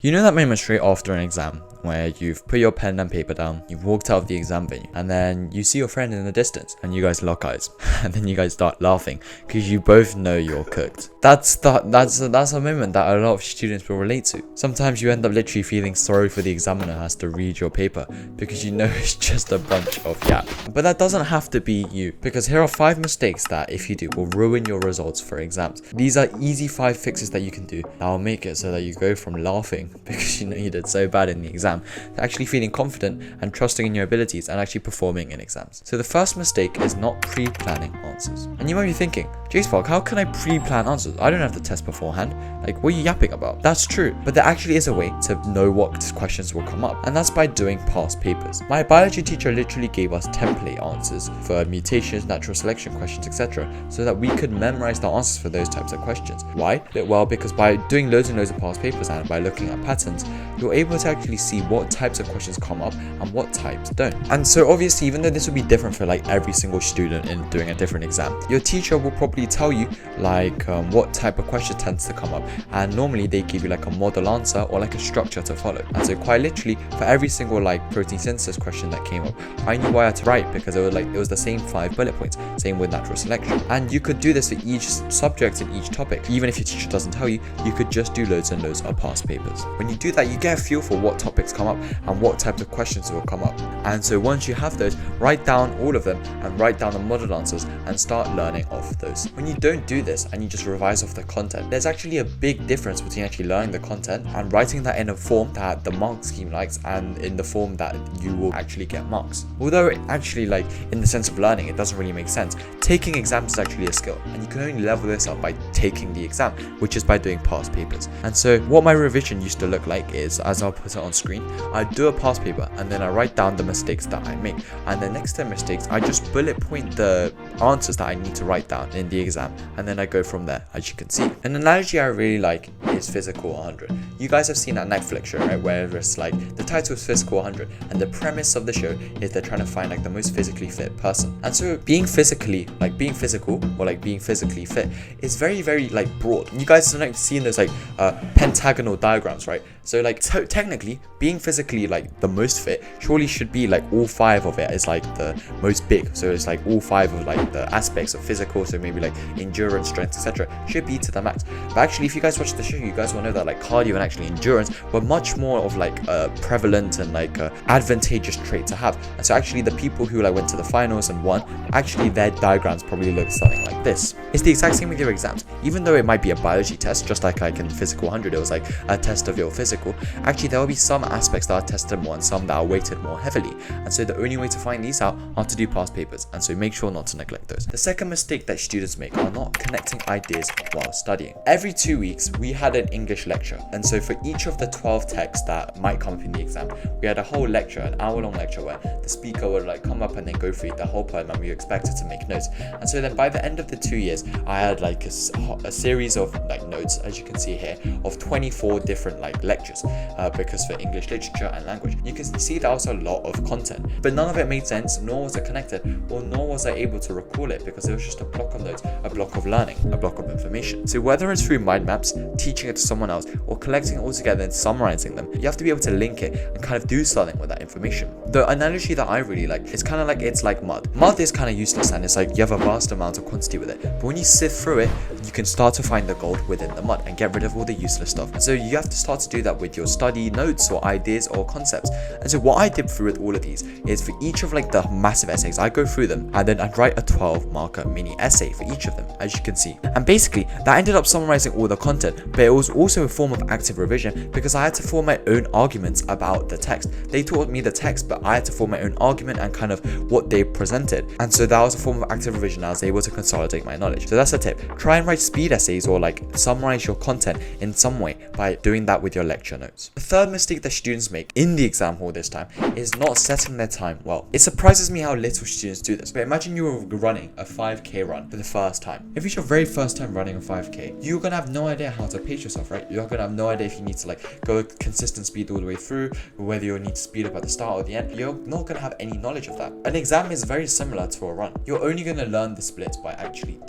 You know that moment straight after an exam where you've put your pen and paper down, you've walked out of the exam venue, and then you see your friend in the distance and you guys lock eyes and then you guys start laughing because you both know you're cooked. That's a moment that a lot of students will relate to. Sometimes you end up literally feeling sorry for the examiner who has to read your paper because you know it's just a bunch of yap. But that doesn't have to be you, because here are 5 mistakes that if you do will ruin your results for exams. These are easy 5 fixes that you can do that will make it so that you go from laughing because you know you did so bad in the exam to actually feeling confident and trusting in your abilities and actually performing in exams. So the first mistake is not pre-planning answers. And you might be thinking, JSpark, how can I pre-plan answers? I don't have the test beforehand. Like, what are you yapping about? That's true, but there actually is a way to know what questions will come up, and that's by doing past papers. My biology teacher literally gave us template answers for mutations, natural selection questions, etc., so that we could memorize the answers for those types of questions. Why? Well, because by doing loads and loads of past papers and by looking at patterns, you're able to actually see what types of questions come up and what types don't. And so obviously, even though this will be different for like every single student in doing a different exam, your teacher will probably tell you like what type of question tends to come up, and normally they give you like a model answer or like a structure to follow. And so quite literally for every single like protein synthesis question that came up, I knew what I had to write because it was the same 5 bullet points. Same with natural selection. And you could do this for each subject in each topic. Even if your teacher doesn't tell you, you could just do loads and loads of past papers. When you do that, you get a feel for what topics come up and what types of questions will come up. And so once you have those, write down all of them and write down the model answers and start learning off those. When you don't do this and you just revise off the content, there's actually a big difference between actually learning the content and writing that in a form that the mark scheme likes and in the form that you will actually get marks. Although it actually, like, in the sense of learning, it doesn't really make sense. Taking exams is actually a skill, and you can only level this up by taking the exam, which is by doing past papers. And so what my revision used to look like is, as I'll put it on screen, I do a past paper and then I write down the mistakes that I make, and the next 10 mistakes I just bullet point the answers that I need to write down in the exam, and then I go from there. As you can see, an analogy I really like is Physical 100. You guys have seen that Netflix show, right, where it's like the title is Physical 100 and the premise of the show is they're trying to find like the most physically fit person. And so being physical or like being physically fit is very, very like broad. You guys have like seen those like pentagonal diagrams, right? So like technically being physically like the most fit surely should be like all 5 of it is like the most big. So it's like all 5 of like the aspects of physical, so maybe like endurance, strength, etc. should be to the max. But actually, if you guys watch the show, you guys will know that like cardio and actually endurance were much more of like a prevalent and like advantageous trait to have. And so actually the people who like went to the finals and won, actually their diagrams probably look something like this. It's the exact same with your exams. Even though it might be a biology test, just like in Physical 100 it was like a test of your physical, actually there will be some aspects that are tested more and some that are weighted more heavily. And so the only way to find these out are to do past papers, and so make sure not to neglect those. The second mistake that students make are not connecting ideas while studying. Every 2 weeks we had an English lecture, and so for each of the 12 texts that might come up in the exam, we had a whole lecture, an hour-long lecture where the speaker would like come up and then go through the whole poem, and we were expected to make notes. And so then by the end of the 2 years, I had like a series of like notes, as you can see here, of 24 different like lectures, because for English literature and language, you can see that was a lot of content, but none of it made sense, nor was it connected, or nor was I able to recall it because it was just a block of notes, a block of learning, a block of information. So whether it's through mind maps, teaching it to someone else, or collecting it all together and summarizing them, you have to be able to link it and kind of do something with that information. The analogy that I really like is kind of like, it's like mud. Mud is kind of useless and it's like you have a vast amount of quantity with it, but when you sift through it, you can start to find the gold within the mud and get rid of all the useless stuff. And so you have to start to do that with your study notes or ideas or concepts. And so what I did through with all of these is for each of like the massive essays, I go through them and then I'd write a 12 marker mini essay for each of them, as you can see. And basically that ended up summarizing all the content, but it was also a form of active revision because I had to form my own arguments about the text. They taught me the text, but I had to form my own argument and kind of what they presented. And so that was a form of active revision. I was able to consolidate my knowledge. So that's a tip. Try and write speed essays or like summarize your content in some way by doing that with your lecture notes. The third mistake that students make in the exam hall this time is not setting their time well. It surprises me how little students do this, but imagine you were running a 5k run for the first time. If it's your very first time running a 5k, you're gonna have no idea how to pace yourself, right? You're gonna have no idea if you need to like go at consistent speed all the way through, or whether you'll need to speed up at the start or the end. You're not gonna have any knowledge of that. An exam is very similar to a run. You're only gonna learn the splits by actually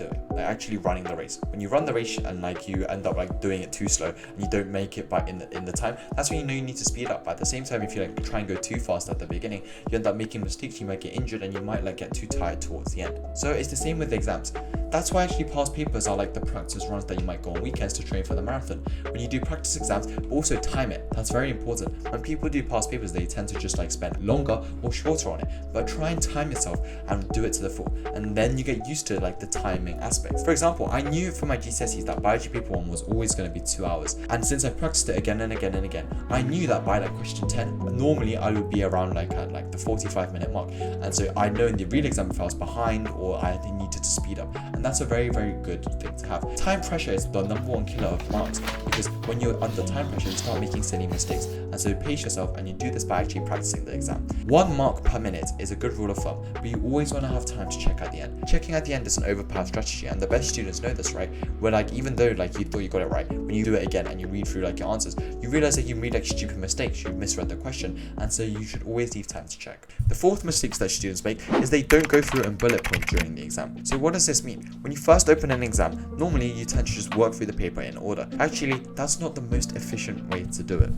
running the race. When you run the race and like you end up like doing it too slow and you don't make it in in the time, that's when you know you need to speed up. But at the same time, if you like try and go too fast at the beginning, you end up making mistakes, you might get injured, and you might like get too tired towards the end. So it's the same with the exams. That's why actually past papers are like the practice runs that you might go on weekends to train for the marathon. When you do practice exams, but also time it. That's very important. When people do past papers, they tend to just like spend longer or shorter on it, but try and time yourself and do it to the full, and then you get used to like the timing aspects. For example, I knew for my GCSEs that biology paper 1 was always going to be 2 hours, and since I practiced it again and again and again, I knew that by like question 10 normally I would be around like at like the 45-minute mark, and so I know in the real exam if I was behind or I needed to speed up, and that's a very, very good thing to have. Time pressure is the number 1 killer of marks, because when you're under time pressure you start making silly mistakes, and so pace yourself and you do this by actually practicing the exam. 1 mark per minute is a good rule of thumb, but you always want to have time to check at the end. Checking at the end is an overpowered strategy, and the best students know this, right? Where like even though like you thought you got it right, when you do it again and you read through like your answers, you realize that you made like stupid mistakes, you misread the question, and so you should always leave time to check. The 4th mistake that students make is they don't go through and bullet point during the exam. So what does this mean? When you first open an exam, normally you tend to just work through the paper in order. Actually, that's not the most efficient way to do it.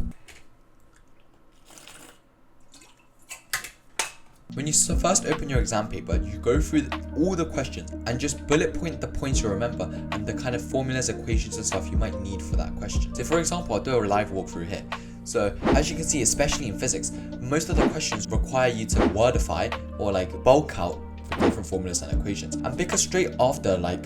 When you first open your exam paper, you go through all the questions and just bullet point the points you remember and the kind of formulas, equations and stuff you might need for that question. So for example, I'll do a live walkthrough here. So as you can see, especially in physics, most of the questions require you to wordify or like bulk out the different formulas and equations. And because straight after like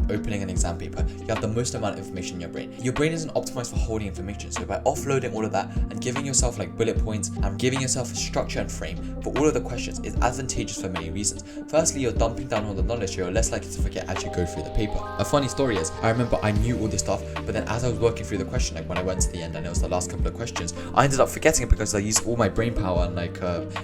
opening an exam paper, you have the most amount of information in your brain. Your brain isn't optimized for holding information, so by offloading all of that and giving yourself like bullet points and giving yourself a structure and frame for all of the questions is advantageous for many reasons. Firstly, you're dumping down all the knowledge, so you're less likely to forget as you go through the paper. A funny story is, I remember I knew all this stuff, but then as I was working through the question, like when I went to the end and it was the last couple of questions, I ended up forgetting it because I used all my brain power and like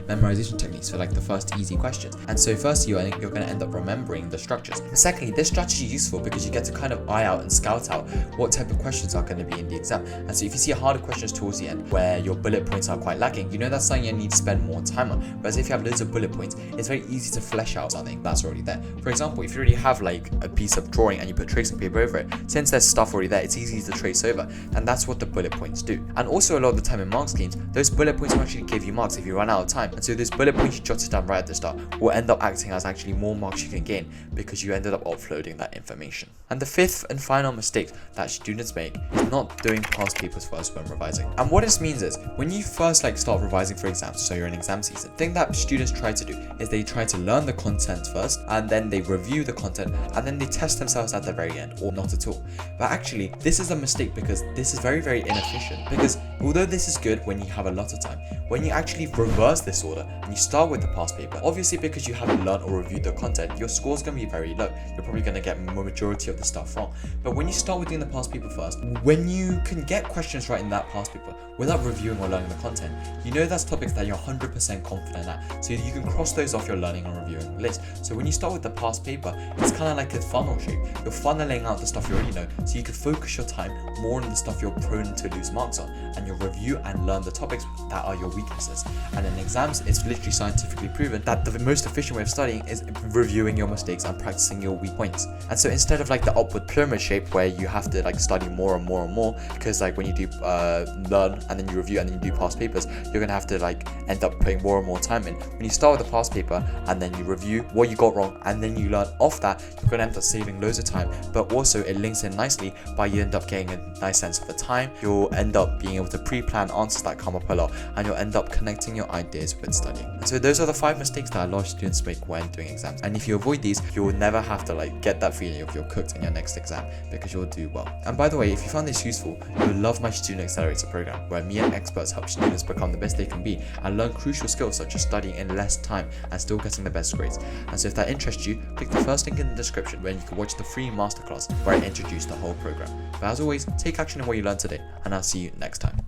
memorization techniques for like the first easy questions. And so firstly, you're going to end up remembering the structures. And secondly, this strategy is useful because you get to kind of eye out and scout out what type of questions are going to be in the exam. And so if you see harder questions towards the end where your bullet points are quite lacking, you know that's something you need to spend more time on. Whereas if you have loads of bullet points, it's very easy to flesh out something that's already there. For example, if you already have like a piece of drawing and you put tracing paper over it, since there's stuff already there, it's easy to trace over, and that's what the bullet points do. And also a lot of the time in mark schemes, those bullet points will actually give you marks if you run out of time, and so those bullet points you jotted down right at the start will end up acting as actually more marks you can gain because you ended up offloading that information. And the 5th and final mistake that students make is not doing past papers first when revising. And what this means is, when you first like start revising for exams, so you're in exam season, the thing that students try to do is they try to learn the content first, and then they review the content, and then they test themselves at the very end, or not at all. But actually, this is a mistake because this is very, very inefficient, because although this is good when you have a lot of time, when you actually reverse this order and you start with the past paper, obviously because you haven't learned or reviewed the content, your score's going to be very low. You're probably going to get majority of the stuff wrong. But when you start with doing the past paper first, when you can get questions right in that past paper without reviewing or learning the content, you know that's topics that you're 100% confident at, so you can cross those off your learning and reviewing list. So when you start with the past paper, it's kind of like a funnel shape. You're funneling out the stuff you already know, so you can focus your time more on the stuff you're prone to lose marks on, and you'll review and learn the topics that are your weaknesses. And in exams, it's literally scientifically proven that the most efficient way of studying is reviewing your mistakes and practicing your weak points. And so instead of like the upward pyramid shape where you have to like study more and more and more, because like when you do learn and then you review and then you do past papers, you're gonna have to like end up putting more and more time in. When you start with the past paper and then you review what you got wrong and then you learn off that, you're gonna end up saving loads of time, but also it links in nicely by you end up getting a nice sense of the time. You'll end up being able to pre-plan answers that come up a lot, and you'll end up connecting your ideas with studying. And so those are the 5 mistakes that a lot of students make when doing exams, and if you avoid these, you will never have to like get that feeling of you're cooked in your next exam, because you'll do well. And by the way, if you found this useful, you'll love my Student Accelerator program, where me and experts help students become the best they can be and learn crucial skills such as studying in less time and still getting the best grades. And so if that interests you, click the first link in the description where you can watch the free masterclass where I introduce the whole program. But as always, take action in what you learned today, and I'll see you next time.